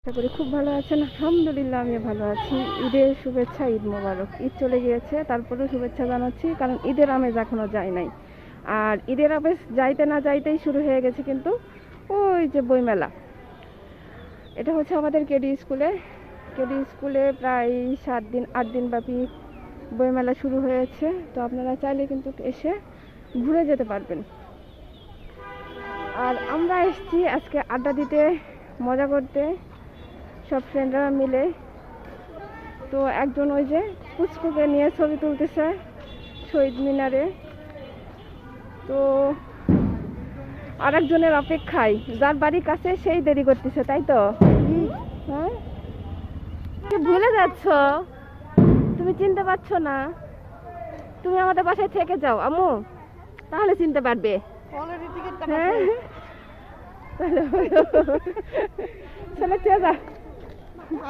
আশা করি খুব ভালো আছেন। আলহামদুলিল্লাহ আমিও ভালো আছি। ঈদের শুভেচ্ছা, ঈদ মোবারক। ঈদ চলে গিয়েছে, তারপরেও শুভেচ্ছা জানাচ্ছি, কারণ ঈদের আমেজ এখনও যায় নাই। আর ঈদের আমেজ যাইতে না যাইতেই শুরু হয়ে গেছে কিন্তু ওই যে বইমেলা। এটা হচ্ছে আমাদের কেডি স্কুলে প্রায় 7 দিন 8 দিন ব্যাপী বইমেলা শুরু হয়েছে। তো আপনারা চাইলে কিন্তু এসে ঘুরে যেতে পারবেন। আর আমরা এসেছি আজকে আড্ডা দিতে, মজা করতে, সব ফ্রেন্ডরা মিলে। তো একজন ওই যে পুচকুকে নিয়ে ছবি তুলতেছে শহীদ মিনারে। তো আরেকজনের অপেক্ষায়, যার বাড়ির কাছে সেই দেরি করতেছে, তাই তো? হ্যাঁ, ভুলে যাচ্ছ, তুমি চিনতে পারছো না। তুমি আমাদের বাসায় থেকে যাও আম্মু, তাহলে চিনতে পারবে। হ্যাঁ চলে যা।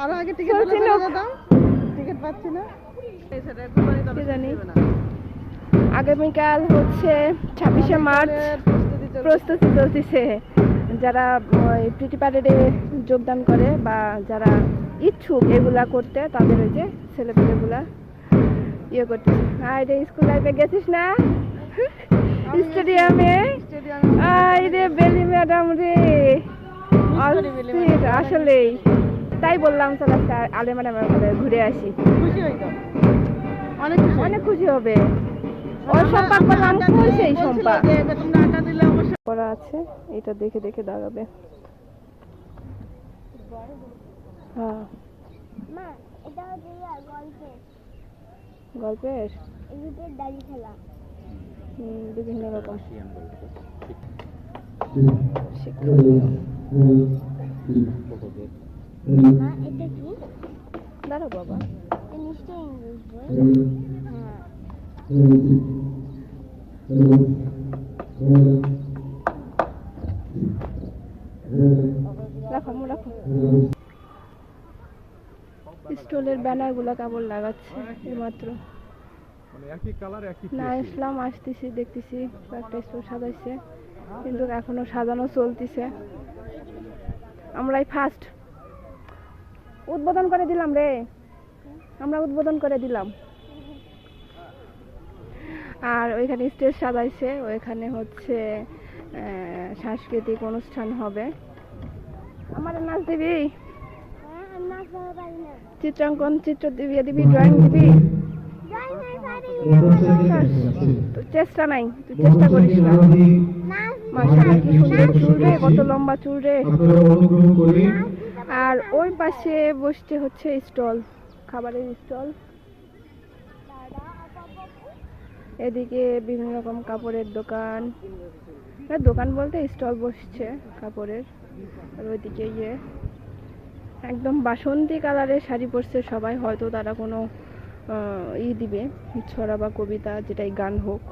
আরো আগে টিকিট পাচ্ছি না। জানি আগামীকাল হচ্ছে 26শে মার্চ, প্রস্তুতি চলতেছে। যারা প্রিটি প্যারেডে যোগদান করে বা যারা ইচ্ছুক এগুলা করতে, তাদের ওই যে ছেলেপেলেগুলা ইয়ে করতেছে। আর স্কুল লাইফে গেছিস না স্টেডিয়ামে? রে বেলি ম্যাডাম রে, আসলেই তাই বললাম চল আজকে আলে ম্যাডামের ঘুরে আসি। অনেক খুশি হবে। ওই সম্পা বললাম কই সেই সম্পা করা আছে, এটা দেখে দেখে দাঁড়াবে। হ্যাঁ গল্পের বিভিন্ন রকম দাঁড়াও বাবা, রাখো রাখো। স্টলের ব্যানার গুলা কেবল লাগাচ্ছে এইমাত্র। না ইসলাম আসতেছি, দেখতেছি একটা স্টল সাজাইছে, কিন্তু এখনো সাজানো চলতেছে। আমরাই ফার্স্ট উদ্বোধন করে দিলাম রে, আমরা উদ্বোধন করে দিলাম। আর ওইখানে স্টেজ সাজাইছে, ওইখানে হচ্ছে সাংস্কৃতিক অনুষ্ঠান হবে। আমার নাচ দিবি, চিত্রাঙ্কন, চিত্র দিবি, ড্রয়িং দিবি? চেষ্টা নাই, তুই চেষ্টা করিস না। মাশাআল্লাহ কি সুন্দর চুল রে, কত লম্বা চুল রে। আর ওই পাশে বসতে হচ্ছে স্টল, খাবারের স্টল। এদিকে বিভিন্ন রকম কাপড়ের দোকান, দোকান বলতে স্টল বসছে কাপড়ের। আর ওইদিকে একদম বাসন্তী কালারের শাড়ি পরছে সবাই, হয়তো তারা কোনো দিবে, ছড়া বা কবিতা, যেটাই গান হোক,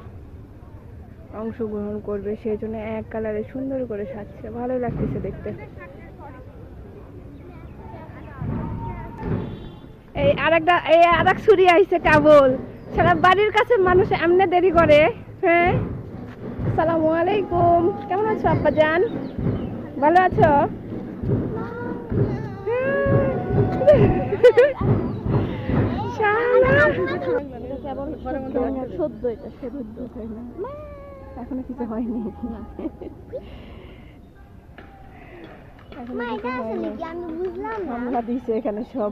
অংশগ্রহণ করবে, সেই জন্য এক কালারে সুন্দর করে সাজছে, ভালোই লাগতেছে দেখতে। এই আরেক ছুরি আইছে কাবুল, সারা বাড়ির কাছে মানুষ এমনি দেরি করে। হ্যাঁ, আসসালামু আলাইকুম, কেমন আছো আব্বা জান? ভালো আছো? এখনো কিছু হয়নি, হামলা দিছে এখানে সব।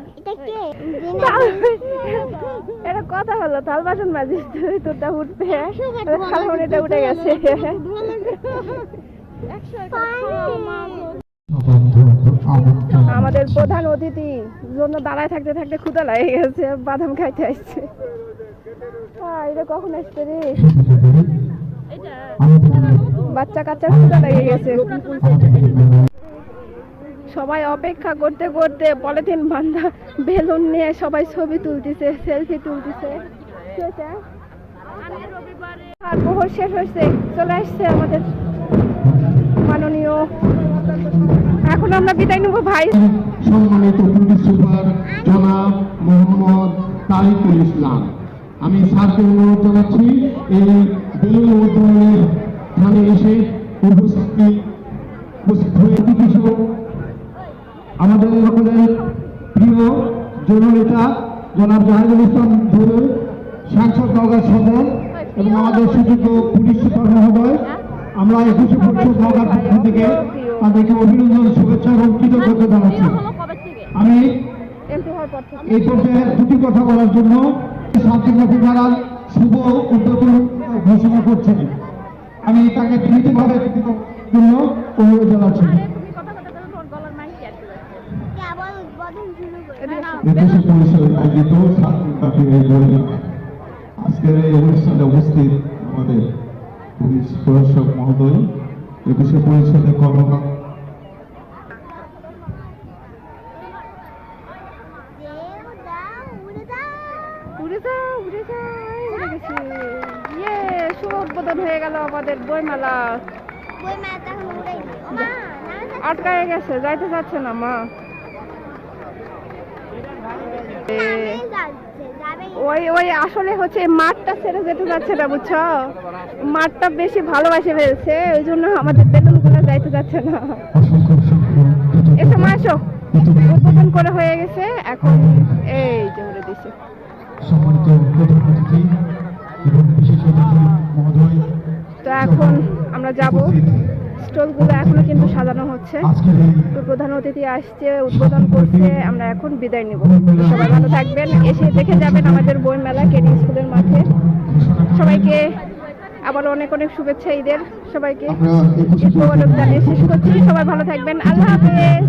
এটা কথা হলো, থাল বাসন মাজিস তোরটা উঠবে, এটা উঠে গেছে। আমাদের প্রধান অতিথি জন্য দাঁড়ায় থাকতে থাকতে ক্ষুধা লাগে গেছে, বাদাম খাইতে আসছে। এটা কখন আসছে রে? বাচ্চা কাচ্চার ক্ষুধা লেগে গেছে। সবাই অপেক্ষা করতে করতে পলিথিন বান্ধা বেলুন নিয়ে সবাই ছবি তুলতেছে, সেলফি তুলতেছে। আর প্রহর শেষ হয়েছে, চলে আসছে আমাদের মাননীয়। এখন আমরা বিদায় নেবো ভাই। সম্মানিত পুলিশ সুপার জনাব মোহাম্মদ তারিকুল ইসলাম, আমি স্যারকে অনুরোধ জানাচ্ছি এই বেলুন উদ্বোধনের স্থানে এসে উপস্থিত হয়ে কিছু আমাদের সকলের প্রিয় জননেতা জনাব জাহিদুল ইসলাম ধরে সাংসদ নগর সদর এবং আমাদের সুযোগ্য পুলিশ সুপার মহোদয়, আমরা 21শে পরিষদ নগর পক্ষ থেকে তাদেরকে অভিনন্দন, শুভেচ্ছা এবং কৃতজ্ঞতা জানাচ্ছি। আমি এমপি হওয়ার পর থেকে এই পর্যায়ে দুটি কথা বলার জন্য শান্তিনাথ জেনারেল শুভ উদ্বোধন ঘোষণা করছেন। আমি তাকে বিনীতভাবে জন্য অনুরোধ জানাচ্ছি। একুশে পরিষদ আয়োজিত শান্তিনাথ আজকের এই অনুষ্ঠানে উপস্থিত আমাদের পুলিশ প্রশাসক মহোদয়, একুশে পরিষদের কর্মকর্তা, উড়ে গেছে। ইয়ে, শুভ উদ্বোধন হয়ে গেল আমাদের বইমেলা। আটকায় গেছে, যাইতে চাচ্ছে না মা। ওই আসলে হচ্ছে মাঠটা ছেড়ে যেতে যাচ্ছে না, বুঝছো? মাঠটা বেশি ভালোবাসে ফেলছে, ওই জন্য আমাদের বেলুন গুলো যাইতে যাচ্ছে না। এসে মা এসো, উদ্বোধন করে হয়ে গেছে, এখন এই যে উড়ে দিছে। সম্মানিত প্রধান অতিথি এবং বিশেষ অতিথি মহোদয়, তো এখন আমরা যাব, স্টলগুলো এখনো কিন্তু সাজানো হচ্ছে। আজকের এই তো প্রধান অতিথি আসছে, উদ্বোধন করছে, আমরা এখন বিদায় নিব। সবাই ভালো থাকবেন, এসে দেখে যাবেন আমাদের বই মেলা কেডি স্কুলের মাঠে। সবাইকে আবার অনেক অনেক শুভেচ্ছা ঈদের। সবাইকে ঈদ মোবারক জানিয়ে শেষ করছি। সবাই ভালো থাকবেন, আল্লাহ হাফেজ।